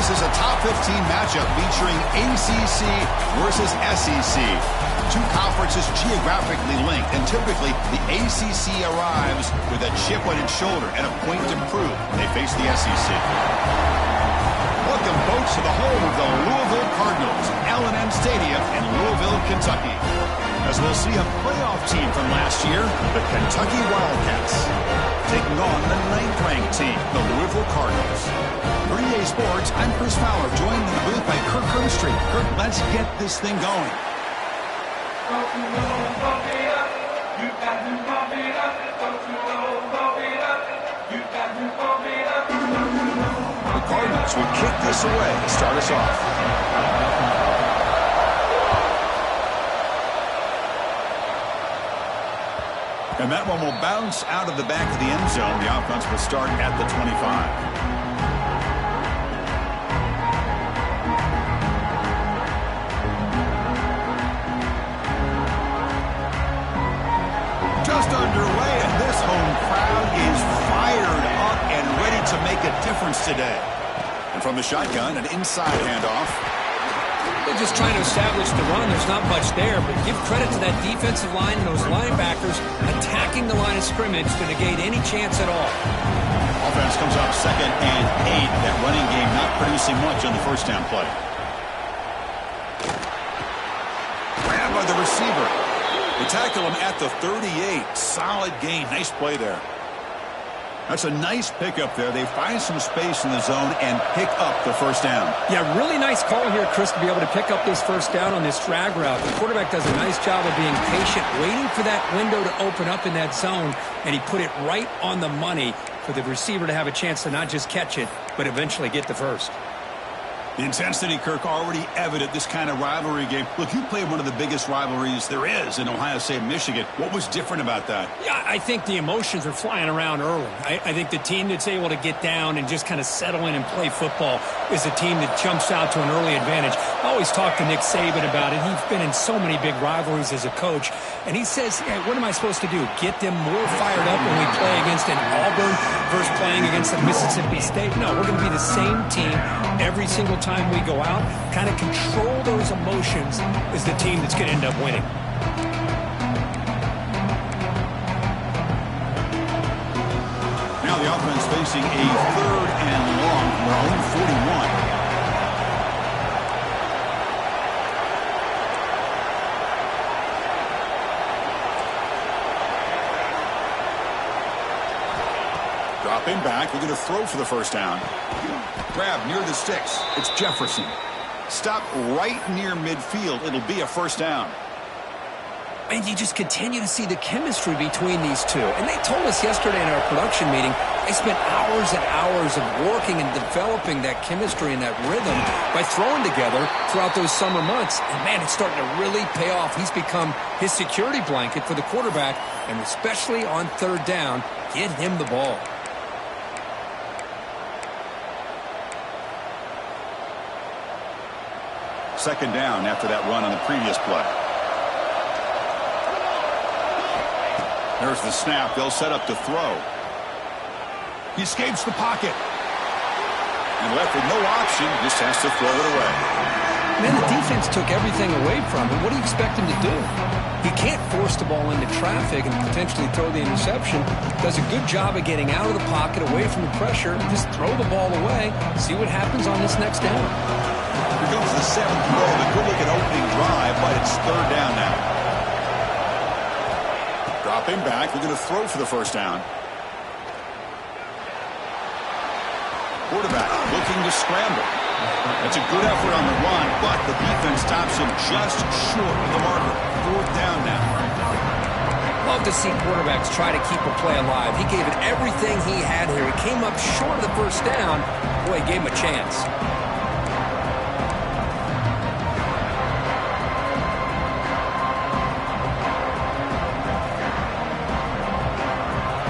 This is a top 15 matchup featuring ACC versus SEC. Two conferences geographically linked, and typically the ACC arrives with a chip on its shoulder and a point to prove they face the SEC. Welcome, folks, to the home of the Louisville Cardinals, L&M Stadium in Louisville, Kentucky. As we'll see a playoff team from last year, the Kentucky Wildcats, taking on the 9th-ranked team, the Louisville Cardinals. For EA Sports, I'm Chris Fowler, joined in the booth by Kirk Hermstreet. Kirk, let's get this thing going. The Cardinals will kick this away to start us off. And that one will bounce out of the back of the end zone. The offense will start at the 25. Just underway, and this home crowd is fired up and ready to make a difference today. And from the shotgun, an inside handoff. They're just trying to establish the run. There's not much there, but give credit to that defensive line and those linebackers attacking the line of scrimmage to negate any chance at all. Offense comes up 2nd and 8. That running game not producing much on the first down play. Grabbed by the receiver. They tackle him at the 38. Solid gain. Nice play there. That's a nice pickup there. They find some space in the zone and pick up the first down. Yeah, really nice call here, Chris, to be able to pick up this first down on this drag route. The quarterback does a nice job of being patient, waiting for that window to open up in that zone, and he put it right on the money for the receiver to have a chance to not just catch it, but eventually get the first. The intensity, Kirk, already evident this kind of rivalry game. Look, you played one of the biggest rivalries there is in Ohio State, Michigan. What was different about that? Yeah, I think the emotions are flying around early. I think the team that's able to get down and just kind of settle in and play football is a team that jumps out to an early advantage. I always talk to Nick Saban about it. He's been in so many big rivalries as a coach, and he says, hey, what am I supposed to do? Get them more fired up when we play against an Auburn versus playing against a Mississippi State? No, we're going to be the same team every single time we go out. Kind of control those emotions is the team that's going to end up winning. Now the offense facing a 3rd and long from their own 41. Dropping back, they're going to throw for the first down. Grab near the sticks. It's Jefferson. Stop right near midfield. It'll be a first down. And you just continue to see the chemistry between these two. And they told us yesterday in our production meeting, they spent hours and hours of working and developing that chemistry and that rhythm by throwing together throughout those summer months. And, man, it's starting to really pay off. He's become his security blanket for the quarterback, and especially on 3rd down, get him the ball. second down after that run on the previous play. There's the snap. They'll set up to throw. He escapes the pocket. And left with no option, just has to throw it away. Man, the defense took everything away from him. What do you expect him to do? He can't force the ball into traffic and potentially throw the interception. Does a good job of getting out of the pocket, away from the pressure, and just throw the ball away. See what happens on this next down. Here goes the 7th row. The good-looking opening drive, but it's third down now. Dropping back, looking to throw for the first down. Quarterback looking to scramble. That's a good effort on the run, but the defense stops him just short of the marker. Fourth down now. Love to see quarterbacks try to keep a play alive. He gave it everything he had here. He came up short of the first down. Boy, he gave him a chance.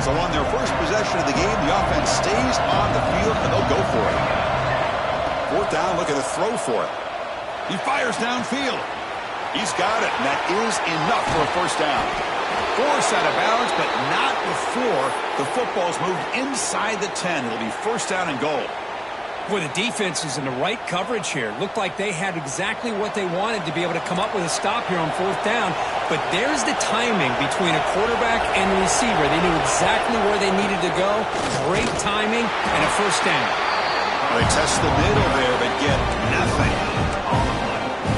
So on their first possession of the game, the offense stays on the field, and they'll go for it. Fourth down, looking to throw for it. He fires downfield. He's got it, and that is enough for a first down. Forced out of bounds, but not before the football's moved inside the 10. It'll be first down and goal. Boy, the defense is in the right coverage here. Looked like they had exactly what they wanted to be able to come up with a stop here on fourth down. But there's the timing between a quarterback and the receiver. They knew exactly where they needed to go. Great timing and a first down. Well, they test the middle there, but get nothing.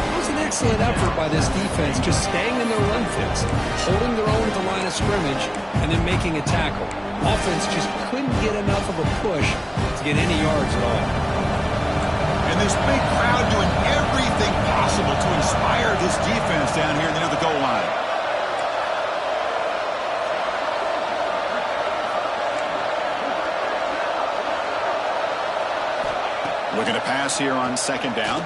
It was an excellent effort by this defense, just staying in their run fits, holding their own at the line of scrimmage, and then making a tackle. Offense just couldn't get enough of a push to get any yards at all. And this big crowd doing everything possible to inspire this defense down here near the goal line. Looking to pass here on second down.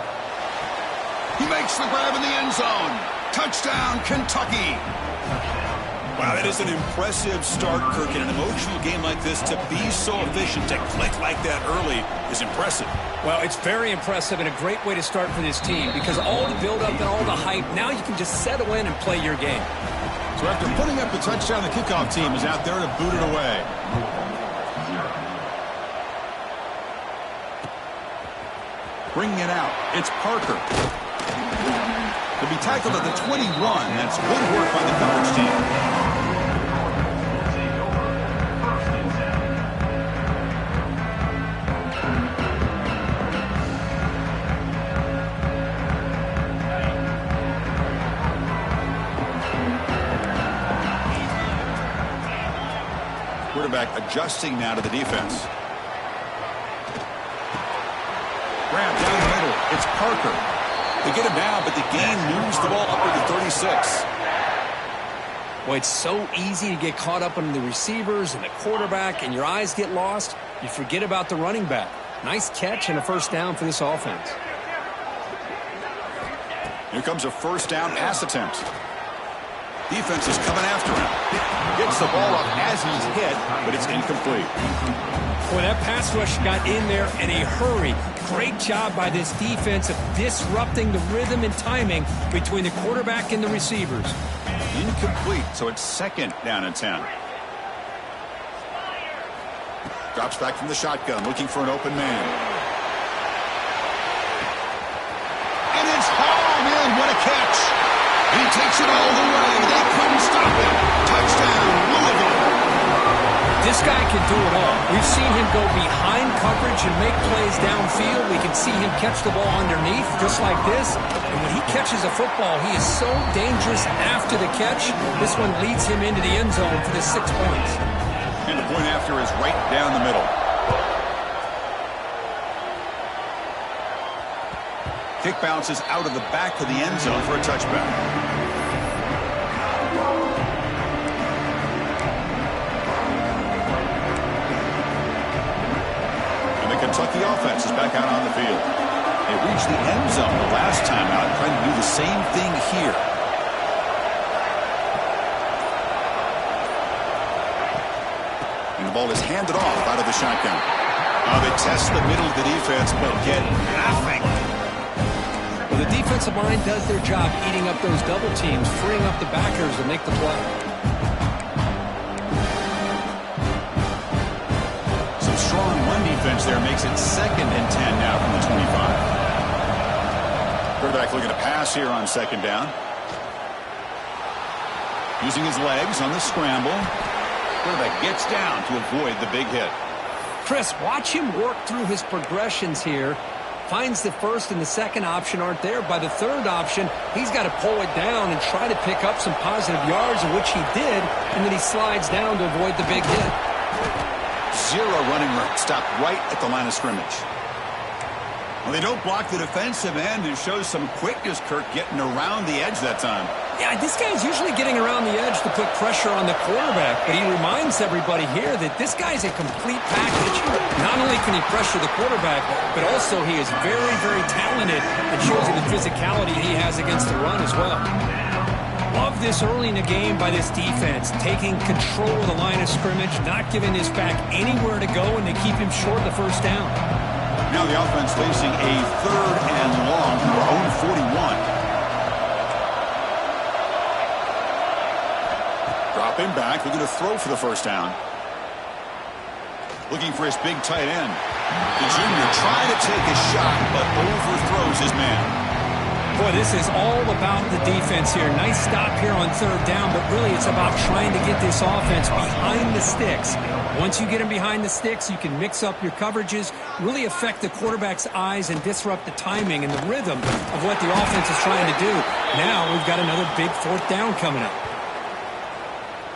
He makes the grab in the end zone. Touchdown, Kentucky. Wow, that is an impressive start, Kirk. In an emotional game like this, to be so efficient, to click like that early is impressive. Well, it's very impressive and a great way to start for this team because all the build-up and all the hype, now you can just settle in and play your game. So after putting up the touchdown, the kickoff team is out there to boot it away. Bringing it out, it's Parker. He'll be tackled at the 21. That's good work by the coverage team. Quarterback adjusting now to the defense. Grab down the middle. It's Parker. They get him down, but the game moves the ball upward to 36. Boy, it's so easy to get caught up on the receivers and the quarterback, and your eyes get lost. You forget about the running back. Nice catch and a first down for this offense. Here comes a first down pass attempt. Defense is coming after him. Gets the ball up as he's hit, but it's incomplete. Boy, that pass rush got in there in a hurry. Great job by this defense of disrupting the rhythm and timing between the quarterback and the receivers. Incomplete, so it's second down and 10. Drops back from the shotgun, looking for an open man. And it's hauled in. What a catch. And he takes it all the way. They couldn't stop him. Touchdown, Louisville. This guy can do it all. We've seen him go behind coverage and make plays downfield. We can see him catch the ball underneath, just like this. And when he catches a football, he is so dangerous after the catch. This one leads him into the end zone for the 6 points. And the point after is right down the middle. Kick bounces out of the back of the end zone for a touchback. And the Kentucky offense is back out on the field. They reached the end zone the last time out, trying to do the same thing here. And the ball is handed off out of the shotgun. They test the middle of the defense, but get nothing. Well, the defensive line does their job eating up those double teams, freeing up the backers to make the play. Some strong run defense there makes it 2nd and 10 now from the 25. Quarterback looking to pass here on 2nd down. Using his legs on the scramble. Quarterback gets down to avoid the big hit. Chris, watch him work through his progressions here. Finds the first and the second option aren't there. By the third option, he's got to pull it down and try to pick up some positive yards, of which he did, and then he slides down to avoid the big hit. 0 running room. Stopped right at the line of scrimmage. Well, they don't block the defensive end and shows some quickness, Kirk, getting around the edge that time. Yeah, this guy's usually getting around the edge to put pressure on the quarterback, but he reminds everybody here that this guy's a complete package. Not only can he pressure the quarterback, but also he is very, very talented and shows you the physicality he has against the run as well. Love this early in the game by this defense, taking control of the line of scrimmage, not giving this back anywhere to go, and they keep him short the first down. Now the offense facing a 3rd and long from their own 41. Dropping back, looking to throw for the first down. Looking for his big tight end. The junior trying to take a shot, but overthrows his man. Boy, this is all about the defense here. Nice stop here on 3rd down, but really it's about trying to get this offense behind the sticks. Once you get them behind the sticks, you can mix up your coverages, really affect the quarterback's eyes, and disrupt the timing and the rhythm of what the offense is trying to do. Now we've got another big 4th down coming up.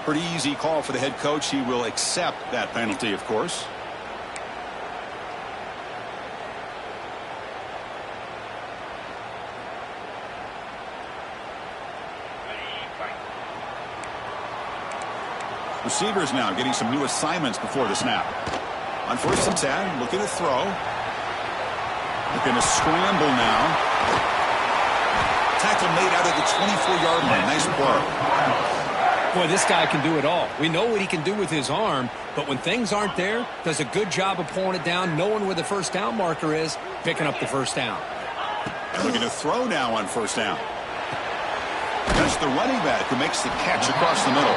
Pretty easy call for the head coach. He will accept that penalty, of course. Receivers now getting some new assignments before the snap. On 1st and 10, looking to throw. Looking to scramble now. Tackle made out of the 24-yard line. Nice play. Boy, this guy can do it all. We know what he can do with his arm, but when things aren't there, does a good job of pulling it down, knowing where the first down marker is, picking up the first down. And looking to throw now on 1st down. That's the running back who makes the catch across the middle.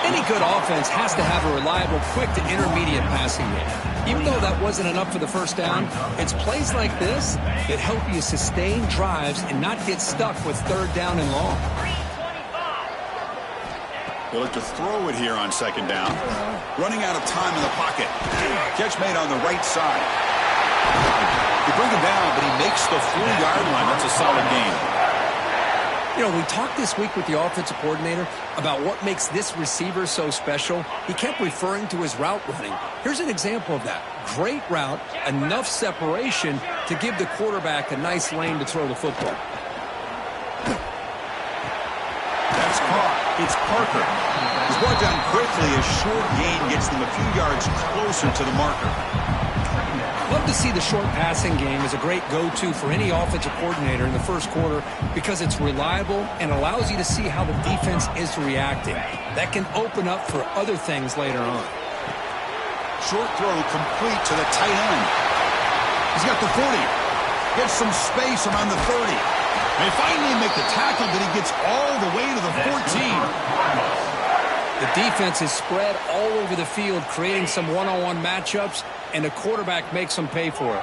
Any good offense has to have a reliable, quick to intermediate passing game. Even though that wasn't enough for the first down, it's plays like this that help you sustain drives and not get stuck with 3rd down and long. They look to throw it here on 2nd down. Running out of time in the pocket. Catch made on the right side. They bring him down, but he makes the 4-yard line. That's a solid gain. You know, we talked this week with the offensive coordinator about what makes this receiver so special. He kept referring to his route running. Here's an example of that. Great route, enough separation to give the quarterback a nice lane to throw the football. That's caught. It's Parker. He's brought down quickly. A short gain gets them a few yards closer to the marker. Love to see the short passing game as a great go-to for any offensive coordinator in the first quarter because it's reliable and allows you to see how the defense is reacting. That can open up for other things later on. Short throw complete to the tight end. He's got the 40. Gets some space around the 30. They finally make the tackle, but he gets all the way to the 14. The defense is spread all over the field, creating some one-on-one matchups, and the quarterback makes them pay for it.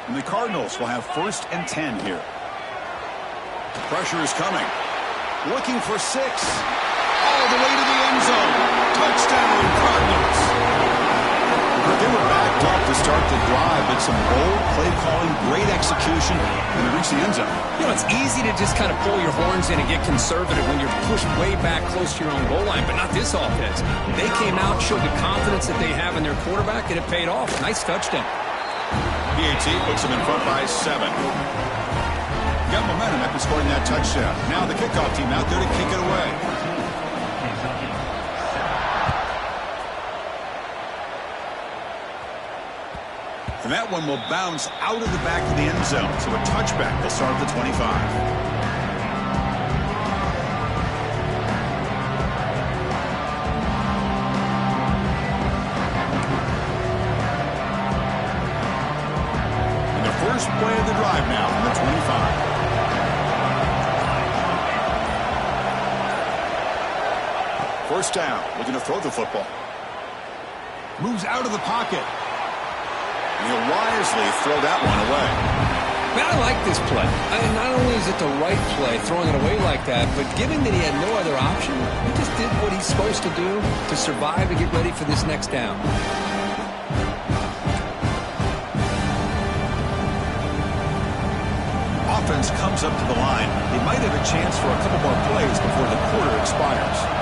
And the Cardinals will have 1st and 10 here. Pressure is coming. Looking for 6. All the way to the end zone. Touchdown, Cardinals. They were backed up to start the drive, but some bold play calling, great execution, and they reach the end zone. You know, it's easy to just kind of pull your horns in and get conservative when you're pushed way back close to your own goal line, but not this offense. They came out, showed the confidence that they have in their quarterback, and it paid off. Nice touchdown. PAT puts them in front by 7. Got momentum after scoring that touchdown. Now the kickoff team out there to kick it away. And that one will bounce out of the back of the end zone. So a touchback will start at the 25. And the first play of the drive now from the 25. First down, looking to throw the football. Moves out of the pocket. And he'll wisely throw that one away. Man, I like this play. Not only is it the right play, throwing it away like that, but given that he had no other option, he just did what he's supposed to do to survive and get ready for this next down. Offense comes up to the line. They might have a chance for a couple more plays before the quarter expires.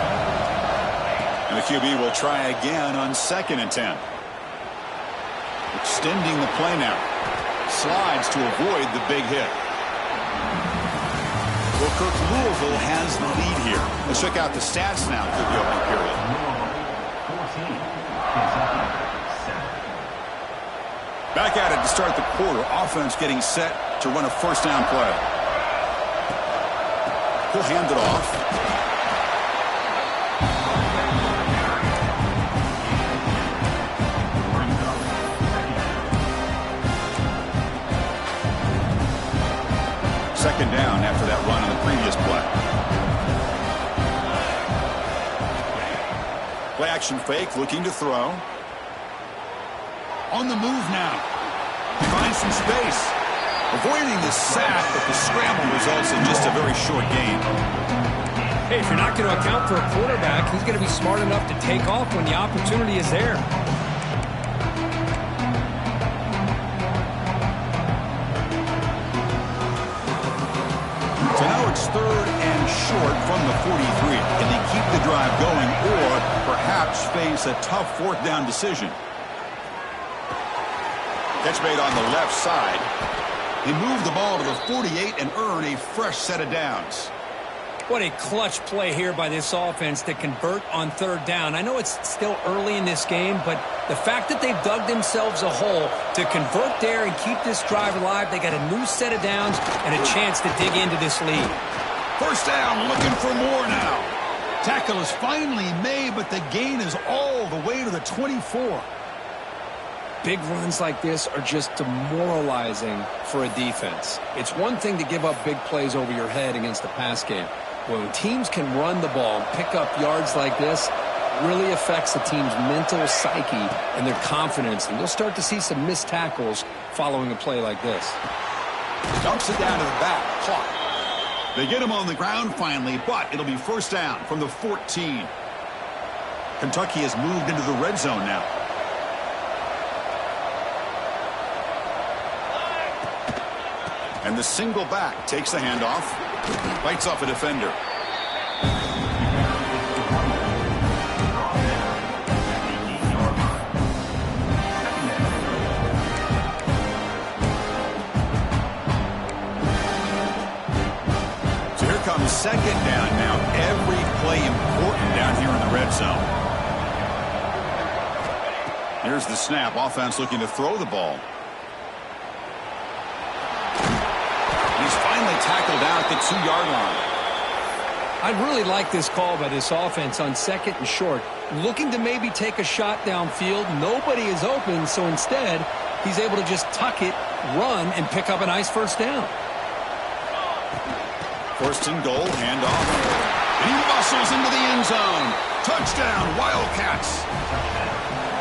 And the QB will try again on 2nd and 10. Extending the play now. Slides to avoid the big hit. Well, Kirk, Louisville has the lead here. Let's check out the stats now through the opening period. Back at it to start the quarter. Offense getting set to run a first down play. He'll hand it off. Second down after that run on the previous play. Play action fake, looking to throw. On the move now. Finds some space. Avoiding the sack, but the scramble results in just a very short gain. Hey, if you're not going to account for a quarterback, he's going to be smart enough to take off when the opportunity is there. So now it's 3rd and short from the 43. Can they keep the drive going or perhaps face a tough 4th down decision? Catch made on the left side. He moved the ball to the 48 and earned a fresh set of downs. What a clutch play here by this offense to convert on 3rd down. I know it's still early in this game, but the fact that they've dug themselves a hole to convert there and keep this drive alive, they got a new set of downs and a chance to dig into this lead. First down, looking for more now. Tackle is finally made, but the gain is all the way to the 24. Big runs like this are just demoralizing for a defense. It's one thing to give up big plays over your head against the pass game. When teams can run the ball and pick up yards like this, it really affects the team's mental psyche and their confidence. And you'll start to see some missed tackles following a play like this. Dumps it down to the back. Caught. They get him on the ground finally, but it'll be first down from the 14. Kentucky has moved into the red zone now. And the single back takes the handoff. Bites off a defender. So here comes 2nd down now. Every play important down here in the red zone. Here's the snap. Offense looking to throw the ball. Tackled out at the 2-yard line. I really like this call by this offense on 2nd and short. Looking to maybe take a shot downfield. Nobody is open, so instead, he's able to just tuck it, run, and pick up a nice first down. 1st and goal, handoff. And he muscles into the end zone. Touchdown, Wildcats.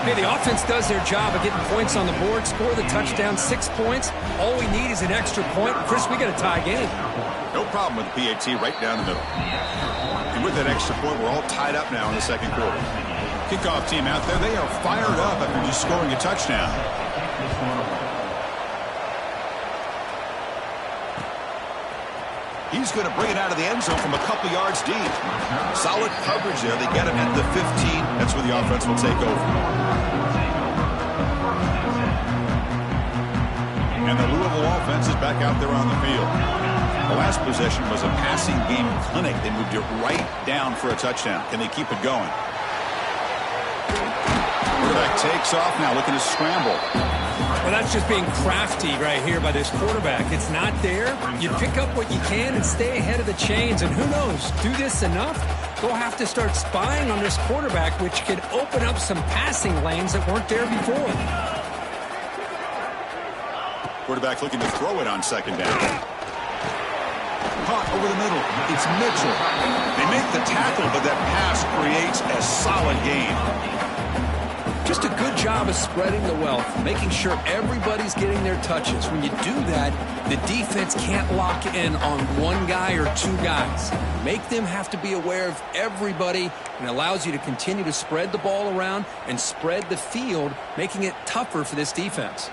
Hey, the offense does their job of getting points on the board, score the touchdown, 6 points. All we need is an extra point. Chris, we got a tie game. No problem with the PAT right down the middle. And with that extra point, we're all tied up now in the 2nd quarter. Kickoff team out there, they are fired up after just scoring a touchdown. He's going to bring it out of the end zone from a couple yards deep. Solid coverage there. They get him at the 15. That's where the offense will take over. And the Louisville offense is back out there on the field. The last possession was a passing game clinic. They moved it right down for a touchdown. Can they keep it going? Quarterback takes off now, looking to scramble. Well, that's just being crafty right here by this quarterback. It's not there. You pick up what you can and stay ahead of the chains. And who knows, do this enough, they'll have to start spying on this quarterback, which could open up some passing lanes that weren't there before. Quarterback looking to throw it on 2nd down. Caught over the middle. It's Mitchell. They make the tackle, but that pass creates a solid gain. Just a good job of spreading the wealth, making sure everybody's getting their touches. When you do that, the defense can't lock in on one guy or two guys. Make them have to be aware of everybody, and allows you to continue to spread the ball around and spread the field, making it tougher for this defense.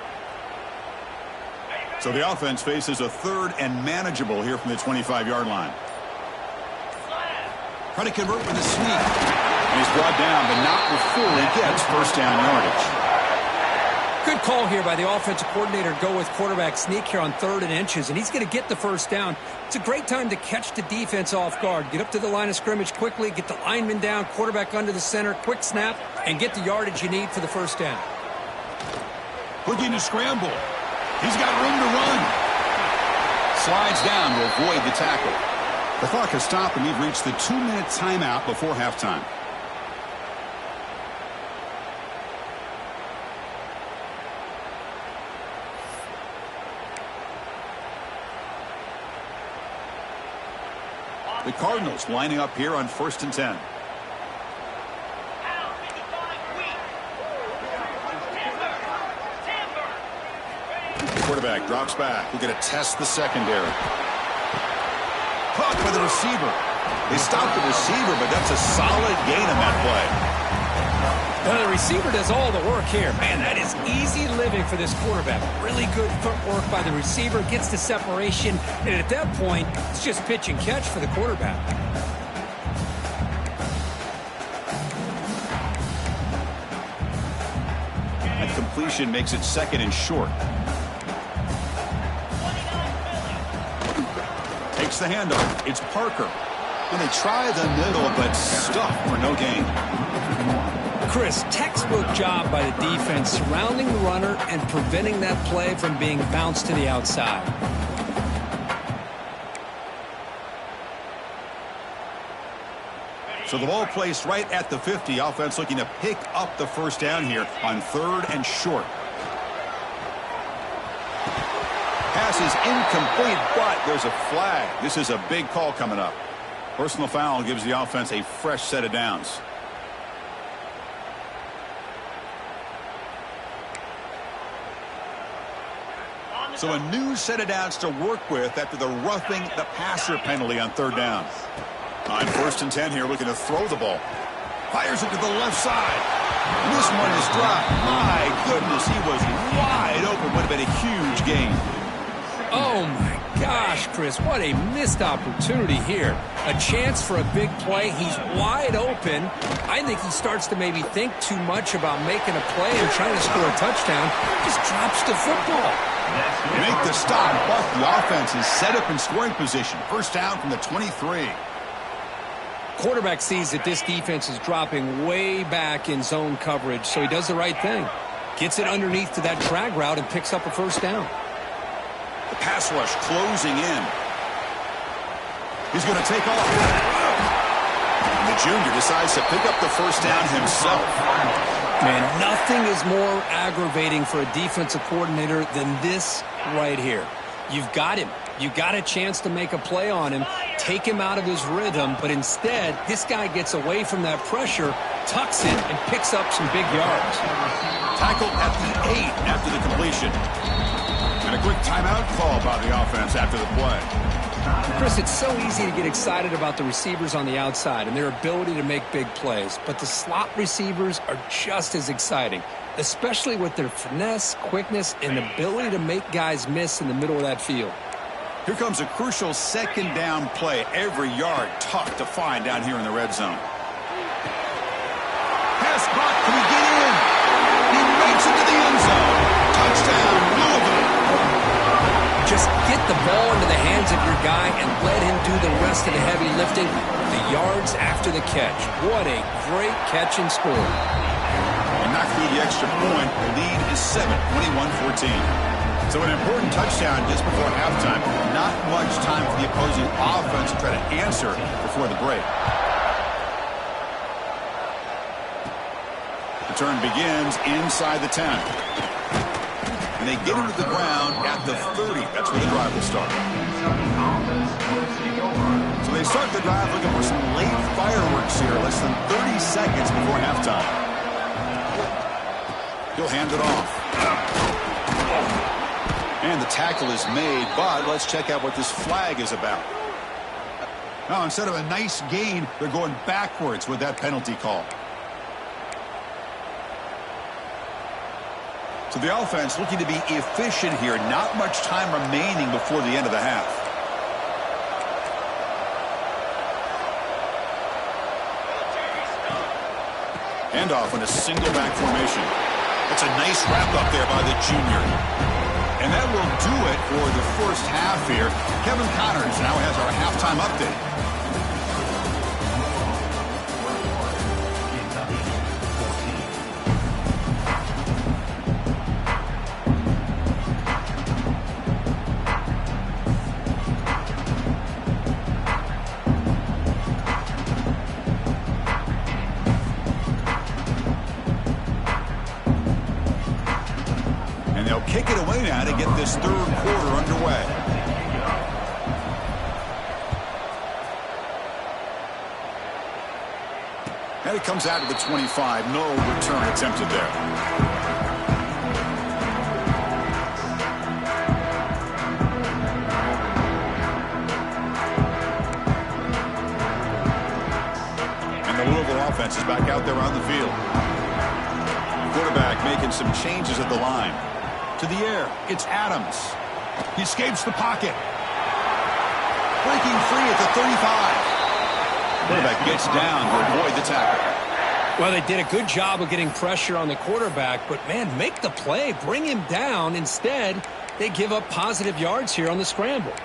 So the offense faces a 3rd and manageable here from the 25-yard line. Trying to convert with a sneak. And he's brought down, but not before he gets first down yardage. Good call here by the offensive coordinator to go with quarterback sneak here on 3rd and inches, and he's going to get the first down. It's a great time to catch the defense off guard. Get up to the line of scrimmage quickly, get the lineman down, quarterback under the center, quick snap, and get the yardage you need for the first down. Looking to scramble. He's got room to run. Slides down to avoid the tackle. The clock has stopped, and we've reached the 2-minute timeout before halftime. The Cardinals lining up here on 1st and 10. Quarterback drops back. We're going to test the secondary. Caught by the receiver. They stopped the receiver, but that's a solid gain on that play. The receiver does all the work here. Man, that is easy living for this quarterback. Really good footwork by the receiver, gets the separation, and at that point, it's just pitch and catch for the quarterback. That completion makes it 2nd and short. Takes the handoff. It's Parker. And they try the middle, but stuffed for no gain. Chris, textbook job by the defense surrounding the runner and preventing that play from being bounced to the outside. So the ball placed right at the 50. Offense looking to pick up the first down here on 3rd and short. Pass is incomplete, but there's a flag. This is a big call coming up. Personal foul gives the offense a fresh set of downs. So a new set of downs to work with after the roughing the passer penalty on 3rd down. On 1st and 10 here, looking to throw the ball. Fires it to the left side. And this one is dropped. My goodness, he was wide open. Would have been a huge gain. Oh, my gosh, Chris, what a missed opportunity here. A chance for a big play. He's wide open. I think he starts to maybe think too much about making a play and trying to score a touchdown. Just drops the football. Make the stop, but the offense is set up in scoring position. First down from the 23. Quarterback sees that this defense is dropping way back in zone coverage, so he does the right thing. Gets it underneath to that drag route and picks up a first down. The pass rush closing in. He's going to take off. And the junior decides to pick up the first down himself. Man, nothing is more aggravating for a defensive coordinator than this right here. You've got him. You got a chance to make a play on him, take him out of his rhythm, but instead, this guy gets away from that pressure, tucks it, and picks up some big yards. Tackled at the 8 after the completion. And a quick timeout call by the offense after the play. Chris, it's so easy to get excited about the receivers on the outside and their ability to make big plays, but the slot receivers are just as exciting, especially with their finesse, quickness, and ability to make guys miss in the middle of that field. Here comes a crucial 2nd down play. Every yard tough to find down here in the red zone. Pass caught. Can he get in? He makes it to the end zone. Touchdown, Louisville. Just get the ball into the hands of your guy and let him do the rest of the heavy lifting. The yards after the catch. What a great catch and score. And knock through the extra point. The lead is 7, 21-14. So an important touchdown just before halftime. Not much time for the opposing offense to try to answer before the break. The turn begins inside the 10. And they get him to the ground at the 30. That's where the drive will start. So they start the drive looking for some late fireworks here, less than 30 seconds before halftime. He'll hand it off. And the tackle is made, but let's check out what this flag is about. Now, instead of a nice gain, they're going backwards with that penalty call. So the offense looking to be efficient here. Not much time remaining before the end of the half. Handoff in a single back formation. That's a nice wrap up there by the junior. And that will do it for the first half here. Kevin Connors now has our halftime update. Kick it away now to get this third quarter underway. And it comes out to the 25. No return attempted there. And the Louisville offense is back out there on the field. Quarterback making some changes at the line. To the air, it's Adams. He escapes the pocket. Breaking free at the 35. Quarterback gets down to avoid the tackle. Well, they did a good job of getting pressure on the quarterback, but, man, make the play. Bring him down. Instead, they give up positive yards here on the scramble.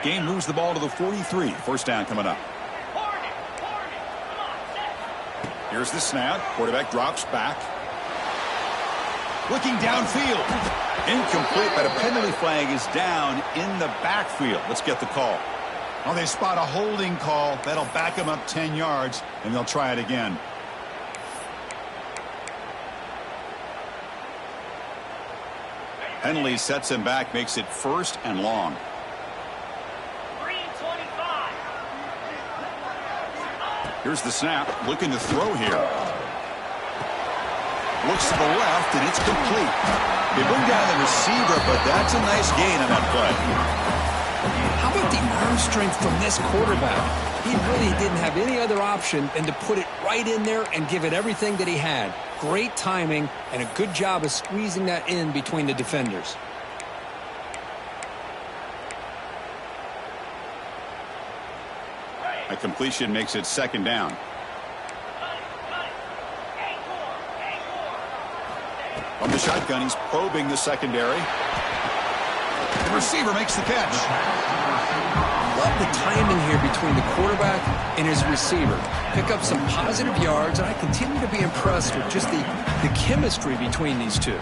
Game moves the ball to the 43. First down coming up. Here's the snap. Quarterback drops back. Looking downfield. Incomplete, but a penalty flag is down in the backfield. Let's get the call. Oh, they spot a holding call. That'll back them up 10 yards, and they'll try it again. Penalty sets him back, makes it first and long. Here's the snap, looking to throw here. Looks to the left, and it's complete. They bring down the receiver, but that's a nice gain on that play. How about the arm strength from this quarterback? He really didn't have any other option than to put it right in there and give it everything that he had. Great timing and a good job of squeezing that in between the defenders. A completion makes it second down. On the shotgun, he's probing the secondary. The receiver makes the catch. Love the timing here between the quarterback and his receiver. Pick up some positive yards, and I continue to be impressed with just the chemistry between these two.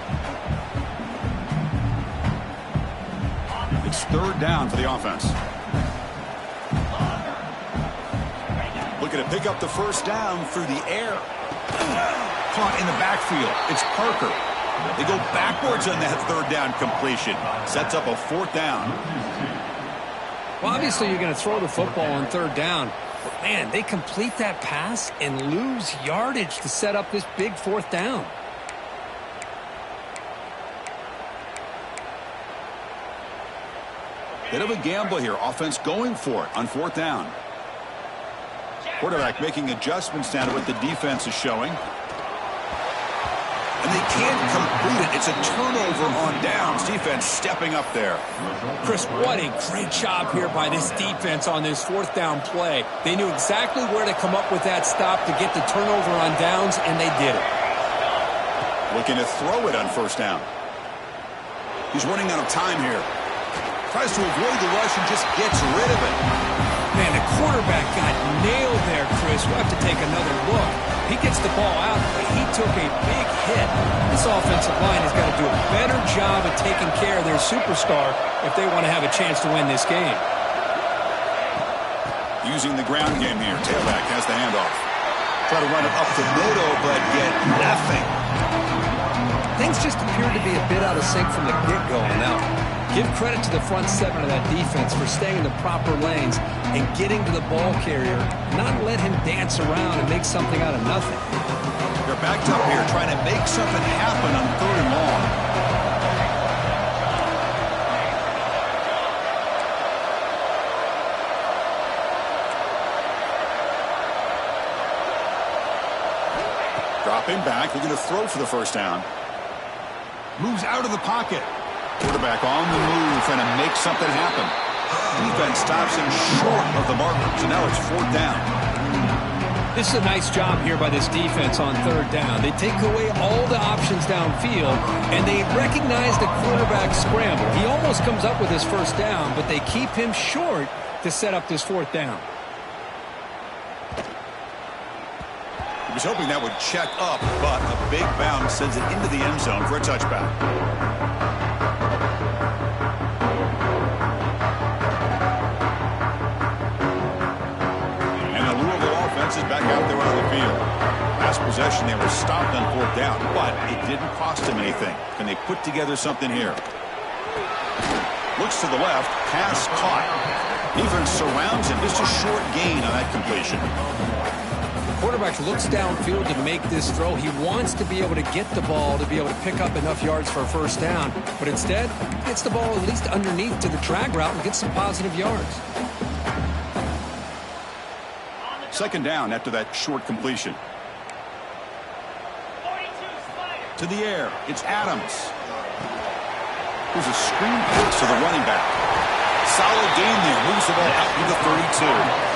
It's third down for the offense. Looking to pick up the first down through the air. Caught in the backfield. It's Parker. They go backwards on that third down completion. Sets up a fourth down. Well, obviously you're going to throw the football on third down. But, man, they complete that pass and lose yardage to set up this big fourth down. Bit of a gamble here. Offense going for it on fourth down. Quarterback making adjustments down to what the defense is showing. And they can't complete it. It's a turnover on downs. Defense stepping up there. Chris, what a great job here by this defense on this fourth down play. They knew exactly where to come up with that stop to get the turnover on downs, and they did it. Looking to throw it on first down. He's running out of time here. Tries to avoid the rush and just gets rid of it. Man, the quarterback got nailed there, Chris. We'll have to take another look. He gets the ball out, but he took a big hit. This offensive line has got to do a better job of taking care of their superstar if they want to have a chance to win this game. Using the ground game here. Tailback has the handoff. Try to run it up to Noto, but get nothing. things just appeared to be a bit out of sync from the get-go. Now, give credit to the front seven of that defense for staying in the proper lanes and getting to the ball carrier, not let him dance around and make something out of nothing. They're backed up here trying to make something happen on 3rd and long. Dropping back, looking to throw for the first down. Moves out of the pocket. Quarterback on the move, trying to make something happen. Defense stops him short of the marker, so now it's 4th down. This is a nice job here by this defense on 3rd down. They take away all the options downfield, and they recognize the quarterback scramble. He almost comes up with his first down, but they keep him short to set up this 4th down. He was hoping that would check up, but a big bounce sends it into the end zone for a touchback. And the Louisville offense is back out there on the field. Last possession, they were stopped on 4th down, but it didn't cost them anything. Can they put together something here? Looks to the left, pass caught. Defense surrounds him, just a short gain on that completion. Quarterback looks downfield to make this throw. He wants to be able to get the ball to be able to pick up enough yards for a first down, but instead gets the ball at least underneath to the drag route and gets some positive yards. 2nd down after that short completion. To the air, it's Adams. There's a screen pass to the running back. Solid gain there, moves the ball out to the 32.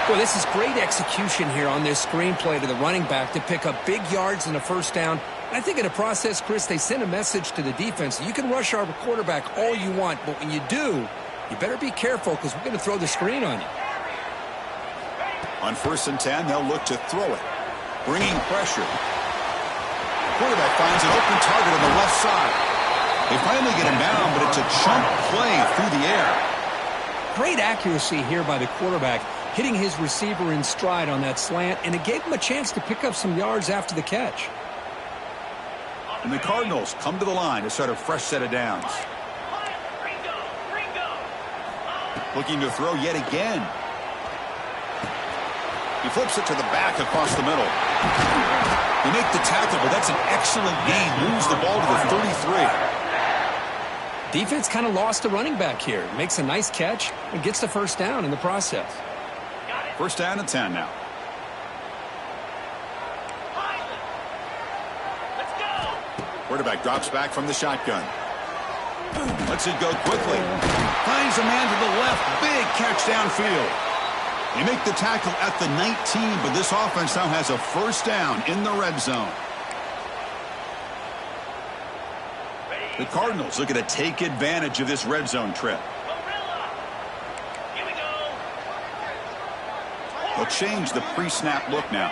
Well, this is great execution here on this screenplay to the running back to pick up big yards in the first down. I think in the process, Chris, they send a message to the defense. You can rush our quarterback all you want, but when you do, you better be careful because we're going to throw the screen on you. On 1st and 10, they'll look to throw it. Bringing pressure. Quarterback finds an open target on the left side. They finally get him down, but it's a chunk play through the air. Great accuracy here by the quarterback, hitting his receiver in stride on that slant, and it gave him a chance to pick up some yards after the catch. And the Cardinals come to the line to start a fresh set of downs. Looking to throw yet again. He flips it to the back across the middle. They make the tackle, but that's an excellent gain. Moves the ball to the 33. Defense kind of lost the running back here. Makes a nice catch and gets the first down in the process. 1st down and 10 now. Quarterback drops back from the shotgun. Lets it go quickly. Finds a man to the left. Big catch downfield. They make the tackle at the 19, but this offense now has a first down in the red zone. The Cardinals looking to take advantage of this red zone trip. They'll change the pre-snap look now.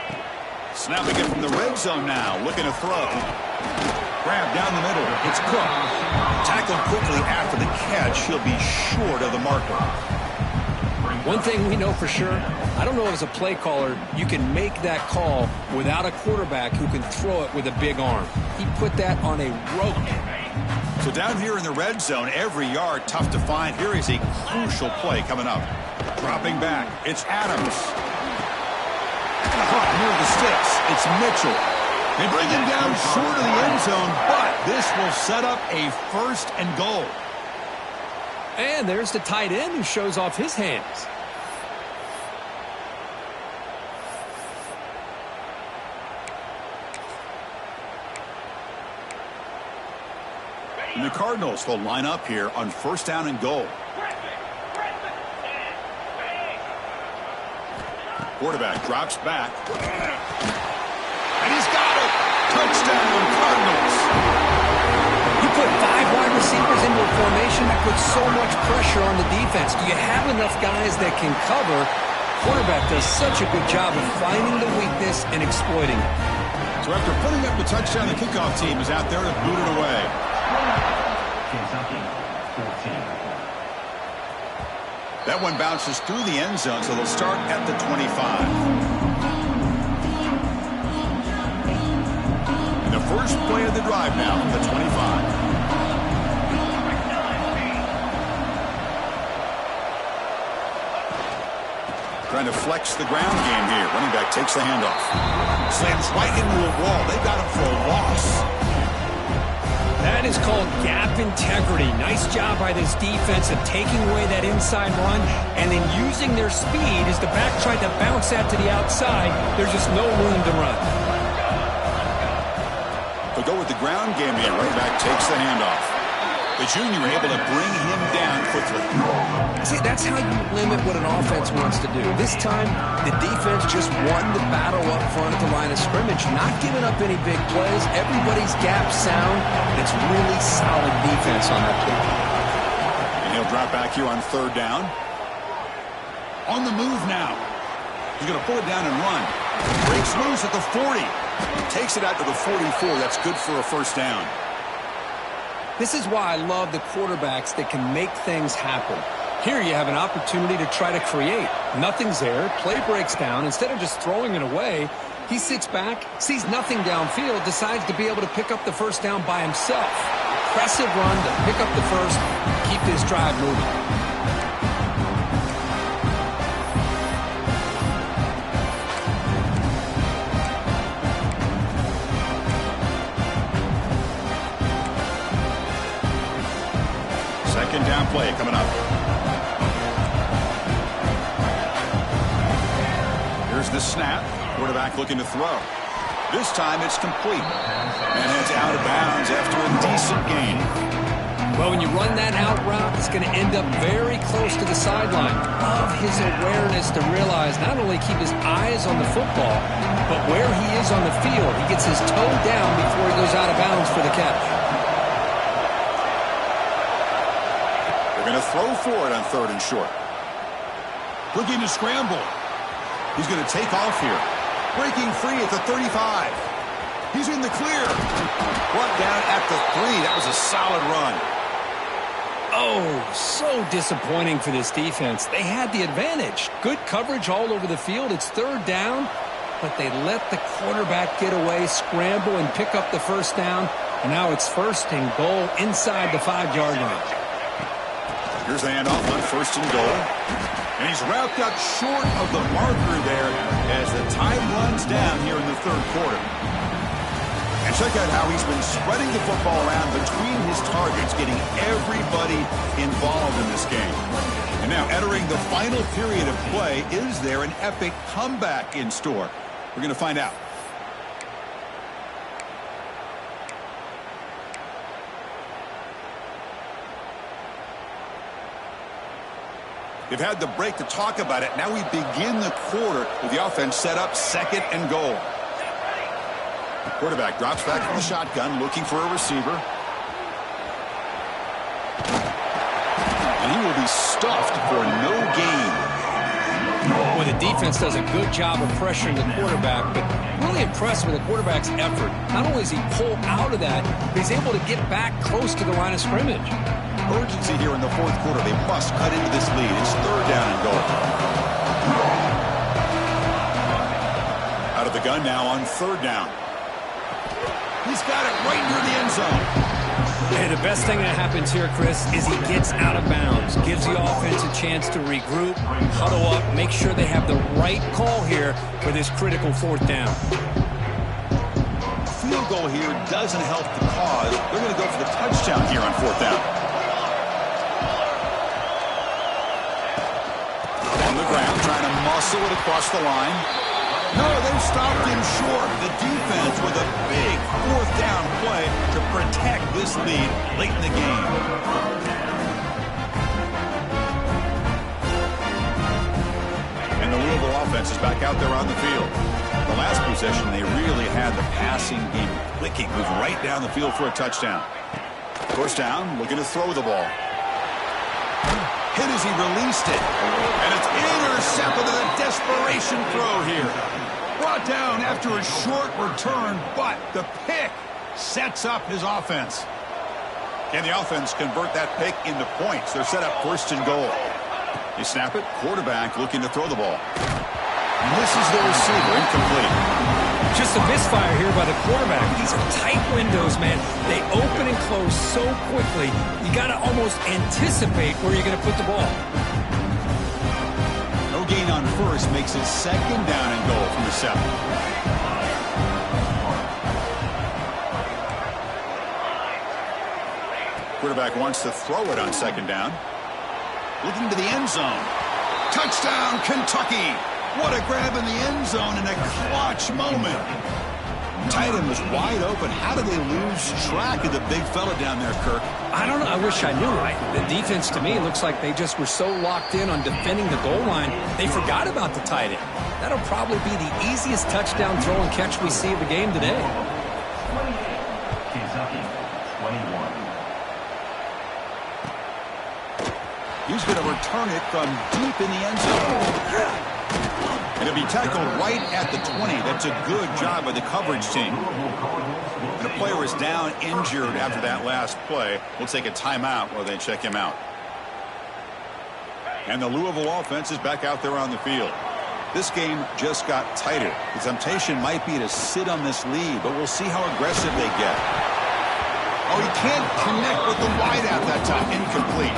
Snapping it from the red zone now, looking to throw. Grab down the middle. It's Cook. Tackled quickly after the catch. He'll be short of the marker. One thing we know for sure, I don't know as a play caller, you can make that call without a quarterback who can throw it with a big arm. He put that on a rope. So down here in the red zone, every yard tough to find. Here is a crucial play coming up. Dropping back, it's Adams. Caught near the sticks, it's Mitchell. They bring him down short of the end zone, but this will set up a 1st and goal. And there's the tight end who shows off his hands. And the Cardinals will line up here on 1st down and goal. Quarterback drops back. And he's got it! Touchdown, Cardinals! You put 5 wide receivers into a formation that puts so much pressure on the defense. Do you have enough guys that can cover? Quarterback does such a good job of finding the weakness and exploiting it. So after putting up the touchdown, the kickoff team is out there to boot it away. That one bounces through the end zone, so they'll start at the 25. And the first play of the drive now from the 25. Trying to flex the ground game here. Running back takes the handoff. Slams right into a wall. They got him for a loss. That is called gap integrity. Nice job by this defense of taking away that inside run and then using their speed as the back tried to bounce that to the outside. There's just no room to run. They'll go with the ground game here. Running back takes the handoff. The junior able to bring him down quickly. See, that's how you limit what an offense wants to do. This time, the defense just won the battle up front at the line of scrimmage, not giving up any big plays. Everybody's gap sound. It's really solid defense on that play. And he'll drop back here on third down. On the move now. He's going to pull it down and run. Breaks loose at the 40. Takes it out to the 44. That's good for a first down. This is why I love the quarterbacks that can make things happen. Here you have an opportunity to try to create. Nothing's there. Play breaks down. Instead of just throwing it away, he sits back, sees nothing downfield, decides to be able to pick up the first down by himself. Impressive run to pick up the first, keep this drive moving. Second down play coming up. Here's the snap. Quarterback looking to throw. This time it's complete. And it's out of bounds after a decent gain. Well, when you run that out route, it's going to end up very close to the sideline. Love his awareness to realize not only keep his eyes on the football, but where he is on the field. He gets his toe down before he goes out of bounds for the catch. Going to throw for it on third and short. Looking to scramble. He's going to take off here. Breaking free at the 35. He's in the clear. Brought down at the 3. That was a solid run. Oh, so disappointing for this defense. They had the advantage. Good coverage all over the field. It's third down, but they let the quarterback get away, scramble, and pick up the first down. And now it's first and goal inside the 5-yard line. Here's the handoff on first and goal. And he's wrapped up short of the marker there as the time runs down here in the third quarter. And check out how he's been spreading the football around between his targets, getting everybody involved in this game. And now entering the final period of play, is there an epic comeback in store? We're going to find out. They've had the break to talk about it. Now we begin the quarter with the offense set up second and goal. Quarterback drops back from the shotgun, looking for a receiver. And he will be stuffed for no gain. Well, the defense does a good job of pressuring the quarterback, but really impressed with the quarterback's effort. Not only does he pull out of that, but he's able to get back close to the line of scrimmage. Urgency here in the fourth quarter. They must cut into this lead. It's third down and goal. Out of the gun now on third down. He's got it right near the end zone. And the best thing that happens here, Chris, is he gets out of bounds. Gives the offense a chance to regroup, huddle up, make sure they have the right call here for this critical fourth down. Field goal here doesn't help the cause. They're going to go for the touchdown here on fourth down. On the ground, trying to muscle it across the line. No, they've stopped him short. The defense with a big fourth down play to protect this lead late in the game. And the Louisville offense is back out there on the field. The last possession, they really had the passing game clicking, moved right down the field for a touchdown. First down, looking to throw the ball. Hit as he released it. And it's intercepted in a desperation throw here. Brought down after a short return, but the pick sets up his offense. Can the offense convert that pick into points? They're set up first and goal. They snap it. Quarterback looking to throw the ball. Misses the receiver. Incomplete. Just a misfire here by the quarterback. These are tight windows, man. They open and close so quickly, you got to almost anticipate where you're going to put the ball. No gain on first makes it second down and goal from the 7. Quarterback wants to throw it on second down. Looking to the end zone. Touchdown, Kentucky! What a grab in the end zone in a clutch moment. Tight end was wide open. How did they lose track of the big fella down there, Kirk? I don't know. I wish I knew. The defense, to me, looks like they just were so locked in on defending the goal line, they forgot about the tight end. That'll probably be the easiest touchdown throw and catch we see of the game today. Kentucky, 21. He's going to return it from deep in the end zone. And it'll be tackled right at the 20. That's a good job by the coverage team. And a player is down injured after that last play. We'll take a timeout while they check him out. And the Louisville offense is back out there on the field. This game just got tighter. The temptation might be to sit on this lead, but we'll see how aggressive they get. Oh, he can't connect with the wideout that time. Incomplete.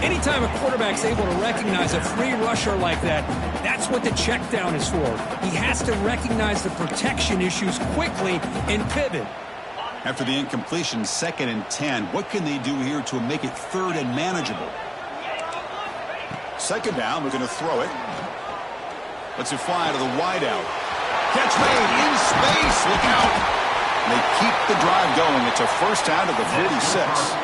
Anytime a quarterback's able to recognize a free rusher like that, that's what the check down is for. He has to recognize the protection issues quickly and pivot. After the incompletion, 2nd and 10, what can they do here to make it 3rd and manageable? 2nd down, we're going to throw it. Lets it fly to the wideout. Catch made in space. Look out. And they keep the drive going. It's a first down to the 46.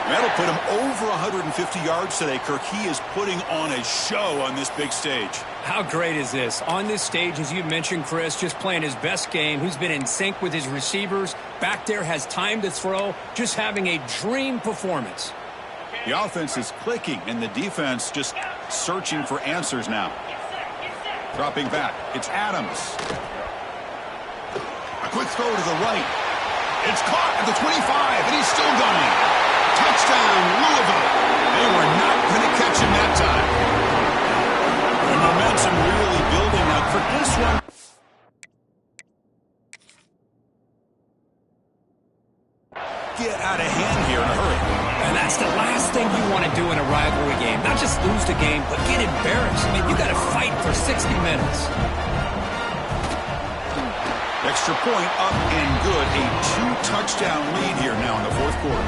That'll put him over 150 yards today, Kirk. He is putting on a show on this big stage. How great is this? On this stage, as you mentioned, Chris, just playing his best game. He's been in sync with his receivers. Back there, has time to throw. Just having a dream performance. The offense is clicking, and the defense just searching for answers now. Dropping back. It's Adams. A quick throw to the right. It's caught at the 25, and he's still going. Touchdown, Louisville. They were not going to catch him that time. The momentum really building up for this one. Get out of hand here in a hurry. And that's the last thing you want to do in a rivalry game. Not just lose the game, but get embarrassed. I mean, you got to fight for 60 minutes. Extra point up and good. A 2-touchdown lead here now in the 4th quarter.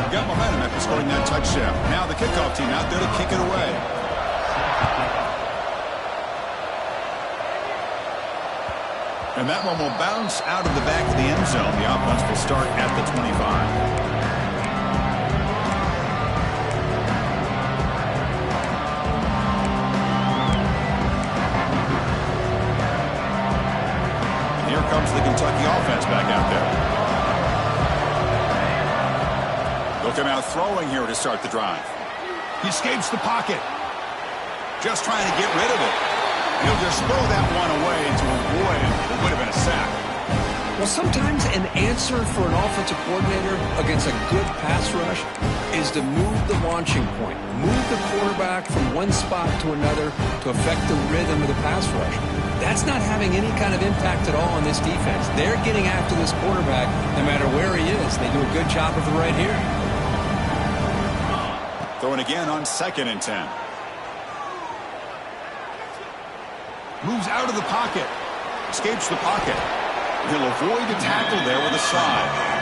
Got momentum after scoring that touchdown. Now the kickoff team out there to kick it away. And that one will bounce out of the back of the end zone. The offense will start at the 25. Comes the Kentucky offense back out there. They'll come out throwing here to start the drive. He escapes the pocket. Just trying to get rid of it. He'll just throw that one away to avoid what would have been a sack. Well, sometimes an answer for an offensive coordinator against a good pass rush is to move the launching point. Move the quarterback from one spot to another to affect the rhythm of the pass rush. That's not having any kind of impact at all on this defense. They're getting after this quarterback no matter where he is. They do a good job of it right here. Throwing again on 2nd and 10. Moves out of the pocket. Escapes the pocket. He'll avoid the tackle there with a slide.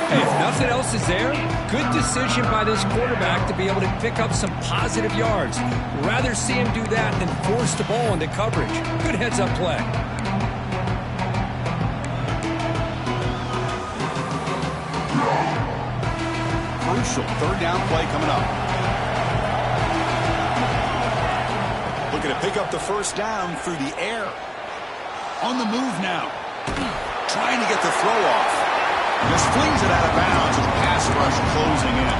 Hey, if nothing else is there, good decision by this quarterback to be able to pick up some positive yards. Rather see him do that than force the ball into coverage. Good heads-up play. Crucial 3rd down play coming up. Looking to pick up the first down through the air. On the move now. Trying to get the throw off. Just flings it out of bounds with the pass rush closing in.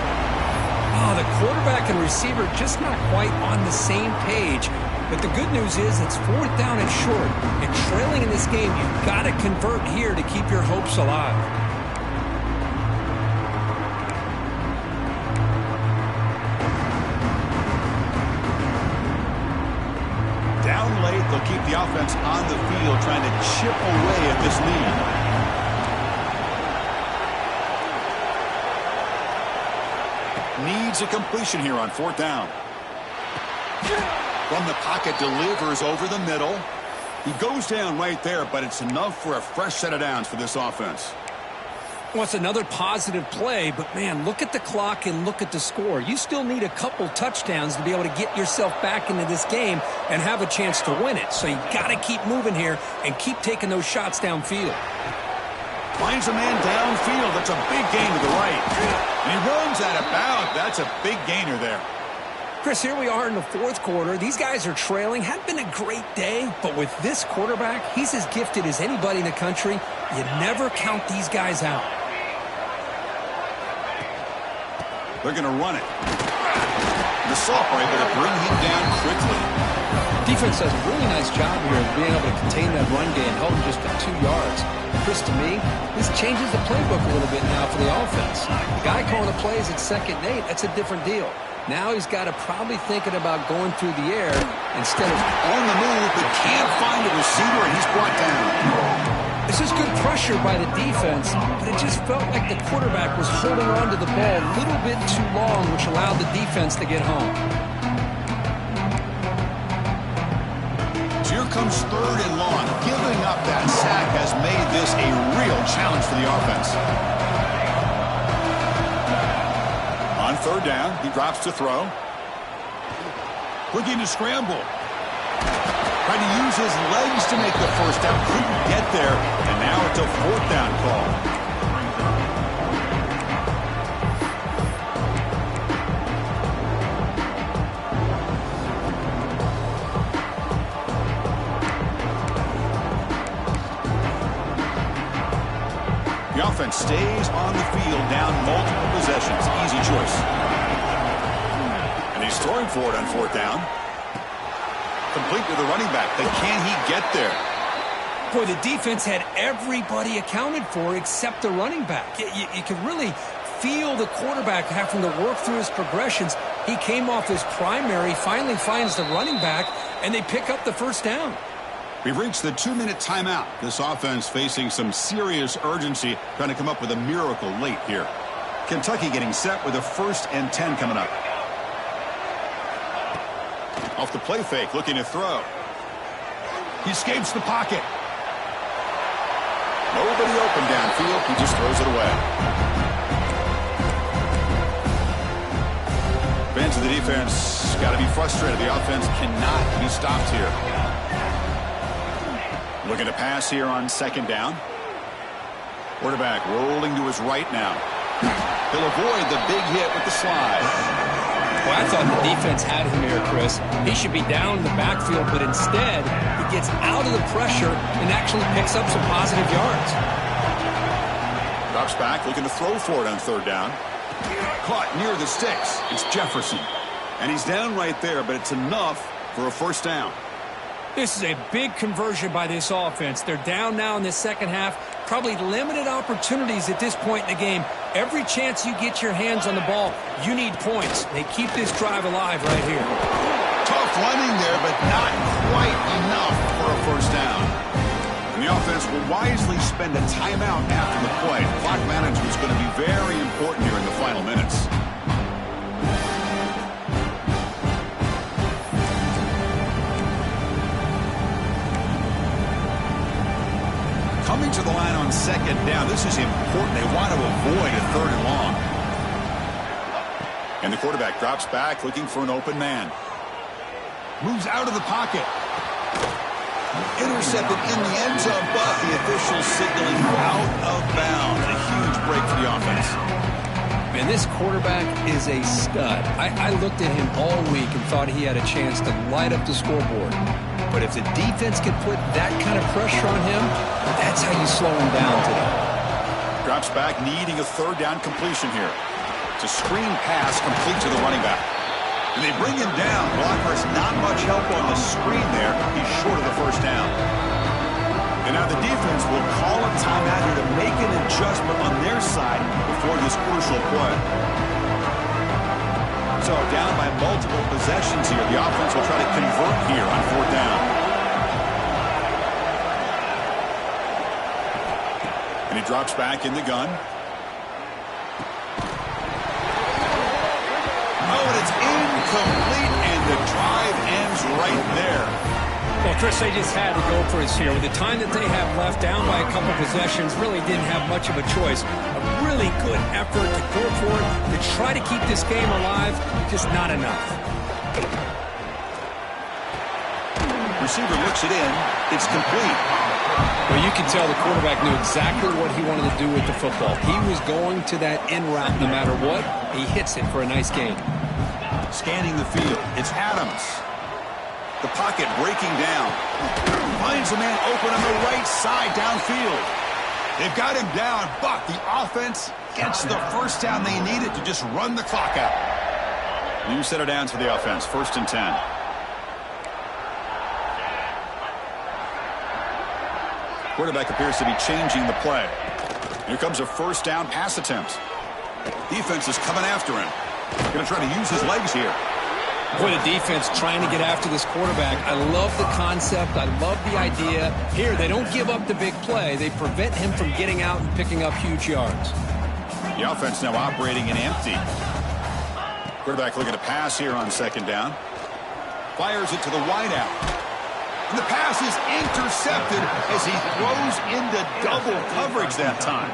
Oh, the quarterback and receiver just not quite on the same page. But the good news is it's 4th down and short. And trailing in this game, you've got to convert here to keep your hopes alive. They'll keep the offense on the field trying to chip away at this lead. Needs a completion here on 4th down. From the pocket, delivers over the middle. He goes down right there, but it's enough for a fresh set of downs for this offense. Well, it's another positive play, but, man, look at the clock and look at the score. You still need a couple touchdowns to be able to get yourself back into this game and have a chance to win it. So you got to keep moving here and keep taking those shots downfield. Finds a man downfield. That's a big gain to the right. And he runs out of bounds. That's a big gainer there. Chris, here we are in the 4th quarter. These guys are trailing. Hadn't been a great day, but with this quarterback, he's as gifted as anybody in the country. You never count these guys out. They're going to run it. The Assault are able to bring him down quickly. Defense does a really nice job here of being able to contain that run game, held him just to 2 yards. Chris, to me, this changes the playbook a little bit now for the offense. The guy calling the plays at 2nd and 8, that's a different deal. Now he's got to probably thinking about going through the air instead of on the move, but can't find a receiver, and he's brought down. This is good pressure by the defense, but it just felt like the quarterback was holding on to the ball a little bit too long, which allowed the defense to get home. So here comes 3rd and long. Giving up that sack has made this a real challenge for the offense. On 3rd down, he drops to throw. Looking to scramble. Trying to use his legs to make the first down. Couldn't get there, and now it's a 4th down call. The offense stays on the field down multiple possessions. Easy choice. And he's throwing for it on 4th down. Complete to the running back. But can he get there? Boy, the defense had everybody accounted for except the running back. You could really feel the quarterback having to work through his progressions. He came off his primary, finally finds the running back, and they pick up the 1st down. We've reached the 2-minute timeout. This offense facing some serious urgency, trying to come up with a miracle late here. Kentucky getting set with a 1st and 10 coming up. Off the play fake, looking to throw. He escapes the pocket. Nobody open downfield. He just throws it away. Fans of the defense got to be frustrated. The offense cannot be stopped here. Looking to pass here on 2nd down. Quarterback rolling to his right now. He'll avoid the big hit with the slide. Well, I thought the defense had him here, Chris. He should be down in the backfield, but instead, he gets out of the pressure and actually picks up some positive yards. Drops back, looking to throw for it on 3rd down. Caught near the sticks. It's Jefferson. And he's down right there, but it's enough for a 1st down. This is a big conversion by this offense. They're down now in the 2nd half. Probably limited opportunities at this point in the game. Every chance you get your hands on the ball, you need points. They keep this drive alive right here. Tough running there, but not quite enough for a 1st down. And the offense will wisely spend a timeout after the play. Clock management is going to be very important here in the final minutes. Coming to the line on 2nd down. This is important. They want to avoid a 3rd and long. And the quarterback drops back, looking for an open man. Moves out of the pocket. Intercepted in the end zone, but the officials signaling out of bounds. A huge break for the offense. Man, this quarterback is a stud. I looked at him all week and thought he had a chance to light up the scoreboard. But if the defense can put that kind of pressure on him, that's how you slow him down today. Drops back, needing a 3rd down completion here. It's a screen pass complete to the running back. And they bring him down. Blockers not much help on the screen there. He's short of the 1st down. And now the defense will call a timeout here to make an adjustment on their side before this crucial play. So down by multiple possessions here. The offense will try to convert here on 4th down. And he drops back in the gun. Oh, and it's incomplete, and the drive ends right there. Well, Chris, they just had to go for it here. With the time that they have left, down by a couple possessions, really didn't have much of a choice. A really good effort to go for it, to try to keep this game alive, just not enough. Receiver looks it in. It's complete. Well, you can tell the quarterback knew exactly what he wanted to do with the football. He was going to that in route no matter what. He hits it for a nice gain. Scanning the field. It's Adams. The pocket breaking down. Finds a man open on the right side downfield. They've got him down, but the offense gets the first down they needed to just run the clock out. New set of downs for the offense. 1st and 10. Quarterback appears to be changing the play. Here comes a 1st down pass attempt. Defense is coming after him. Going to try to use his legs here. Boy, the defense trying to get after this quarterback. I love the concept. I love the idea. Here, they don't give up the big play. They prevent him from getting out and picking up huge yards. The offense now operating in empty. Quarterback looking to pass here on 2nd down. Fires it to the wideout. And the pass is intercepted as he throws into double coverage that time.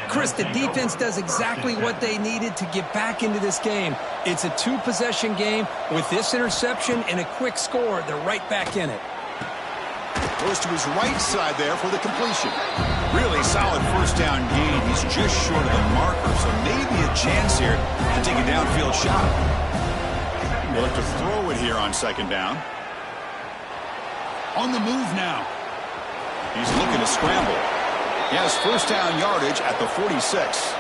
Chris, the defense does exactly what they needed to get back into this game. It's a 2-possession game. With this interception and a quick score, they're right back in it. Goes to his right side there for the completion. Really solid 1st down gain. He's just short of the marker, so maybe a chance here to take a downfield shot. They'll look to throw it here on 2nd down. On the move now. He's looking to scramble. He has 1st down yardage at the 46.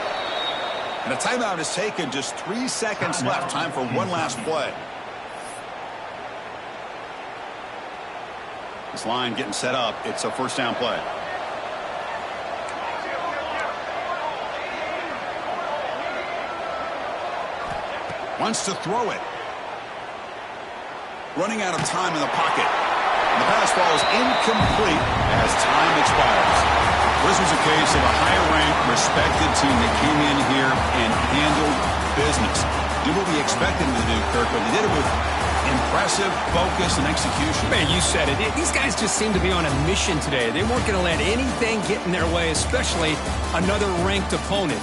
And a timeout is taken. Just 3 seconds left. Time for one last play. This line getting set up. It's a 1st down play. Wants to throw it. Running out of time in the pocket. And the pass falls incomplete as time expires. This was a case of a higher-ranked, respected team that came in here and handled business. Did what we expected them to do, Kirk, but they did it with impressive focus and execution. Man, you said it. These guys just seem to be on a mission today. They weren't going to let anything get in their way, especially another ranked opponent.